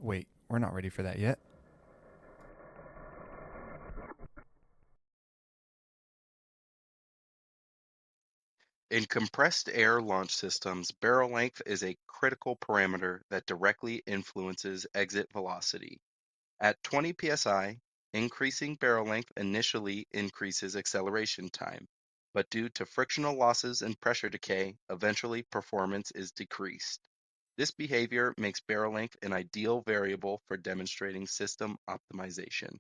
Wait, we're not ready for that yet. In compressed air launch systems, barrel length is a critical parameter that directly influences exit velocity. At 20 psi, increasing barrel length initially increases acceleration time, but due to frictional losses and pressure decay, eventually performance is decreased. This behavior makes barrel length an ideal variable for demonstrating system optimization.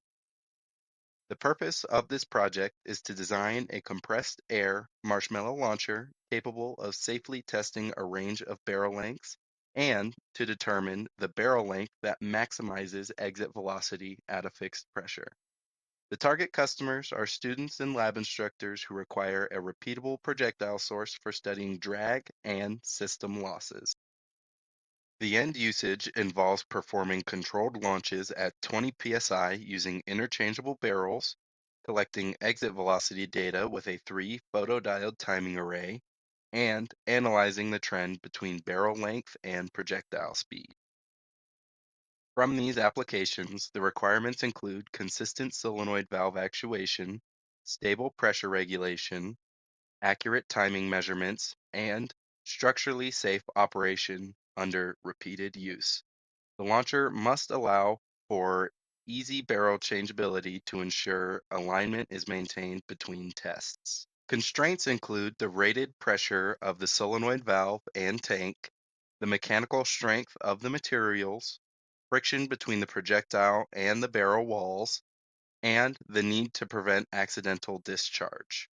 The purpose of this project is to design a compressed air Marshmallow launcher capable of safely testing a range of barrel lengths and to determine the barrel length that maximizes exit velocity at a fixed pressure. The target customers are students and lab instructors who require a repeatable projectile source for studying drag and system losses. The end usage involves performing controlled launches at 20 psi using interchangeable barrels, collecting exit velocity data with a 3 photodiode timing array, and analyzing the trend between barrel length and projectile speed. From these applications, the requirements include consistent solenoid valve actuation, stable pressure regulation, accurate timing measurements, and structurally safe operation under repeated use. The launcher must allow for easy barrel changeability to ensure alignment is maintained between tests. Constraints include the rated pressure of the solenoid valve and tank, the mechanical strength of the materials, friction between the projectile and the barrel walls, and the need to prevent accidental discharge.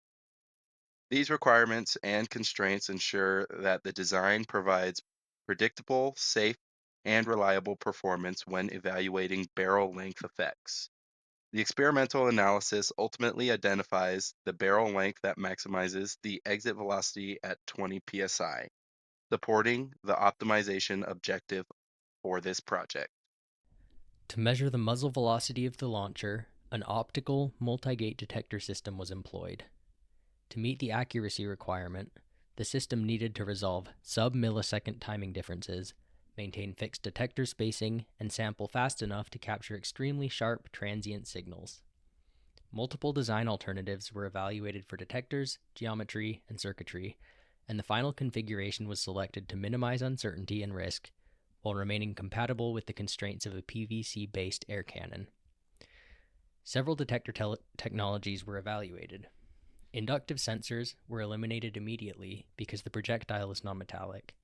These requirements and constraints ensure that the design provides predictable, safe, and reliable performance when evaluating barrel length effects. The experimental analysis ultimately identifies the barrel length that maximizes the exit velocity at 20 psi, supporting the optimization objective for this project. To measure the muzzle velocity of the launcher, an optical multi-gate detector system was employed. To meet the accuracy requirement, the system needed to resolve sub-millisecond timing differences, maintain fixed detector spacing, and sample fast enough to capture extremely sharp transient signals. Multiple design alternatives were evaluated for detectors, geometry, and circuitry, and the final configuration was selected to minimize uncertainty and risk while remaining compatible with the constraints of a PVC-based air cannon. Several detector technologies were evaluated. Inductive sensors were eliminated immediately because the projectile is nonmetallic.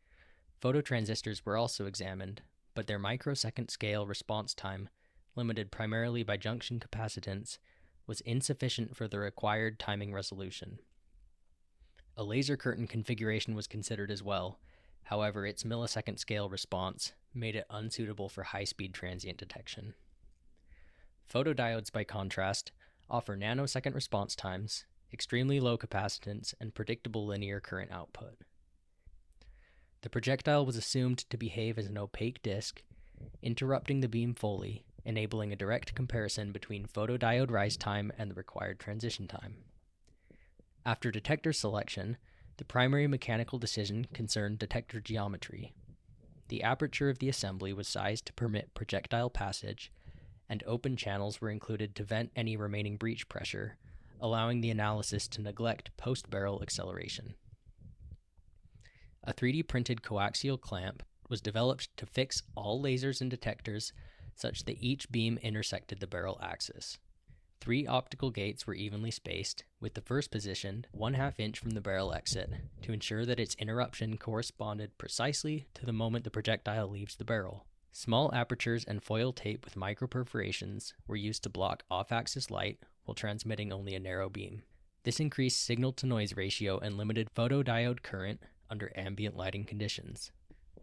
Phototransistors were also examined, but their microsecond scale response time, limited primarily by junction capacitance, was insufficient for the required timing resolution. A laser curtain configuration was considered as well. However, its millisecond scale response made it unsuitable for high-speed transient detection. Photodiodes, by contrast, offer nanosecond response times, extremely low capacitance, and predictable linear current output. The projectile was assumed to behave as an opaque disk, interrupting the beam fully, enabling a direct comparison between photodiode rise time and the required transition time. After detector selection, the primary mechanical decision concerned detector geometry. The aperture of the assembly was sized to permit projectile passage, and open channels were included to vent any remaining breach pressure, allowing the analysis to neglect post-barrel acceleration. A 3D printed coaxial clamp was developed to fix all lasers and detectors such that each beam intersected the barrel axis. 3 optical gates were evenly spaced, with the first positioned 1/2 inch from the barrel exit to ensure that its interruption corresponded precisely to the moment the projectile leaves the barrel. Small apertures and foil tape with microperforations were used to block off-axis light while transmitting only a narrow beam. This increased signal-to-noise ratio and limited photodiode current under ambient lighting conditions.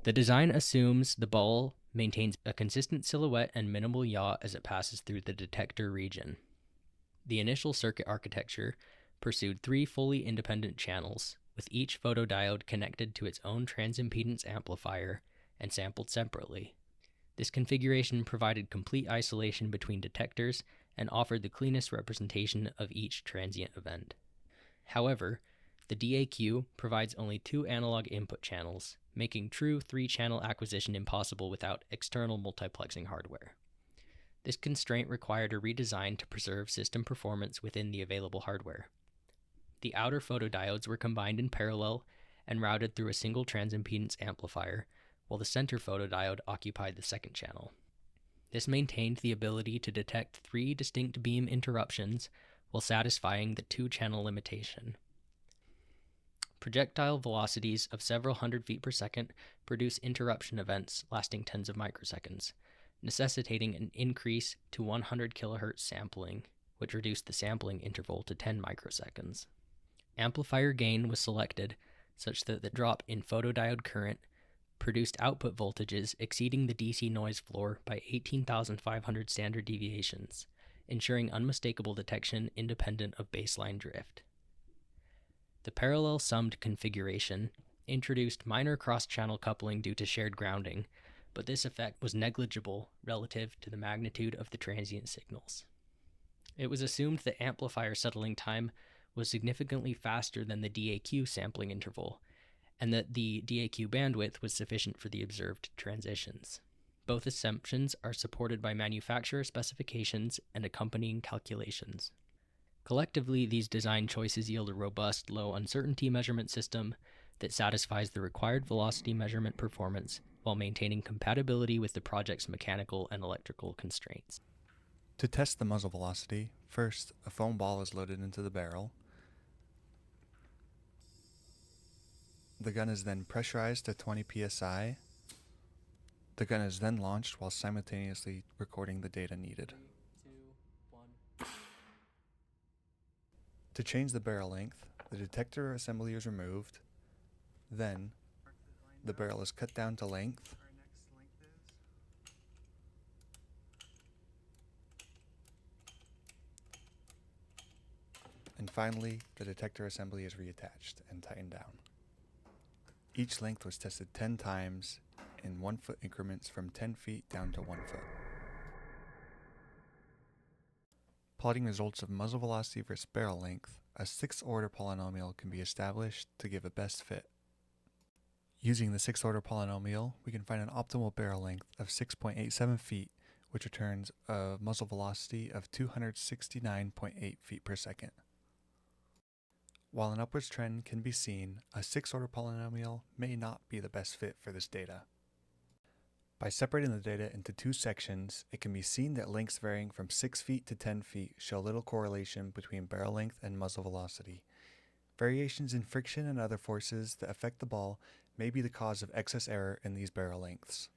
The design assumes the ball maintains a consistent silhouette and minimal yaw as it passes through the detector region. The initial circuit architecture pursued 3 fully independent channels, with each photodiode connected to its own transimpedance amplifier and sampled separately. This configuration provided complete isolation between detectors and offered the cleanest representation of each transient event. However, The DAQ provides only 2 analog input channels, making true 3-channel acquisition impossible without external multiplexing hardware. This constraint required a redesign to preserve system performance within the available hardware. The outer photodiodes were combined in parallel and routed through a single transimpedance amplifier, while the center photodiode occupied the second channel. This maintained the ability to detect 3 distinct beam interruptions while satisfying the 2-channel limitation. Projectile velocities of several hundred feet per second produce interruption events lasting tens of microseconds, necessitating an increase to 100 kHz sampling, which reduced the sampling interval to 10 microseconds. Amplifier gain was selected such that the drop in photodiode current produced output voltages exceeding the DC noise floor by 18,500 standard deviations, ensuring unmistakable detection independent of baseline drift. The parallel summed configuration introduced minor cross-channel coupling due to shared grounding, but this effect was negligible relative to the magnitude of the transient signals. It was assumed that amplifier settling time was significantly faster than the DAQ sampling interval, and that the DAQ bandwidth was sufficient for the observed transitions. Both assumptions are supported by manufacturer specifications and accompanying calculations. Collectively, these design choices yield a robust, low-uncertainty measurement system that satisfies the required velocity measurement performance while maintaining compatibility with the project's mechanical and electrical constraints. To test the muzzle velocity, first, a foam ball is loaded into the barrel. The gun is then pressurized to 20 psi. The gun is then launched while simultaneously recording the data needed. 3, 2, 1. To change the barrel length, the detector assembly is removed. Then, the barrel is cut down to length. And finally, the detector assembly is reattached and tightened down. Each length was tested 10 times in 1-foot increments from 10 feet down to 1 foot. Plotting results of muzzle velocity versus barrel length, a 6th-order polynomial can be established to give a best fit. Using the 6th-order polynomial, we can find an optimal barrel length of 6.87 feet, which returns a muzzle velocity of 269.8 feet per second. While an upwards trend can be seen, a 6th-order polynomial may not be the best fit for this data. By separating the data into 2 sections, it can be seen that lengths varying from 6 feet to 10 feet show little correlation between barrel length and muzzle velocity. Variations in friction and other forces that affect the ball may be the cause of excess error in these barrel lengths.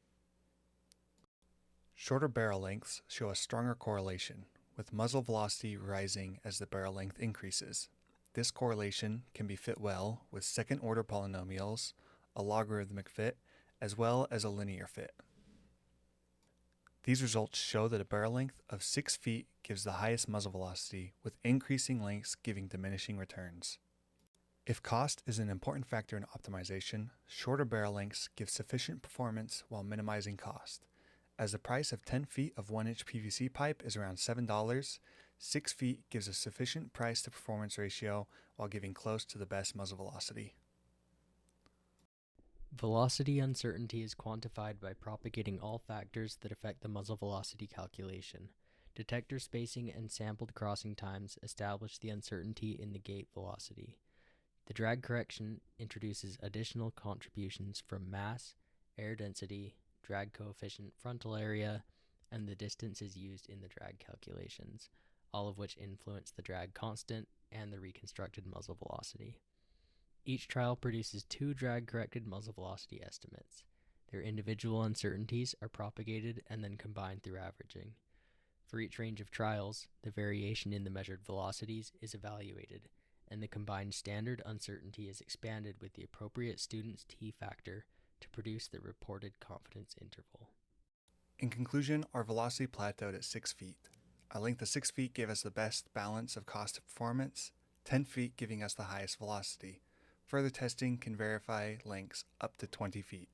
Shorter barrel lengths show a stronger correlation, with muzzle velocity rising as the barrel length increases. This correlation can be fit well with 2nd-order polynomials, a logarithmic fit, as well as a linear fit. These results show that a barrel length of 6 feet gives the highest muzzle velocity, with increasing lengths giving diminishing returns. If cost is an important factor in optimization, shorter barrel lengths give sufficient performance while minimizing cost. As the price of 10 feet of 1-inch PVC pipe is around $7, 6 feet gives a sufficient price-to-performance ratio while giving close to the best muzzle velocity. Velocity uncertainty is quantified by propagating all factors that affect the muzzle velocity calculation. Detector spacing and sampled crossing times establish the uncertainty in the gate velocity. The drag correction introduces additional contributions from mass, air density, drag coefficient frontal area, and the distances used in the drag calculations, all of which influence the drag constant and the reconstructed muzzle velocity. Each trial produces 2 drag-corrected muzzle velocity estimates. Their individual uncertainties are propagated and then combined through averaging. For each range of trials, the variation in the measured velocities is evaluated, and the combined standard uncertainty is expanded with the appropriate student's t-factor to produce the reported confidence interval. In conclusion, our velocity plateaued at 6 feet. A length of 6 feet gave us the best balance of cost to performance, 10 feet giving us the highest velocity. Further testing can verify lengths up to 20 feet.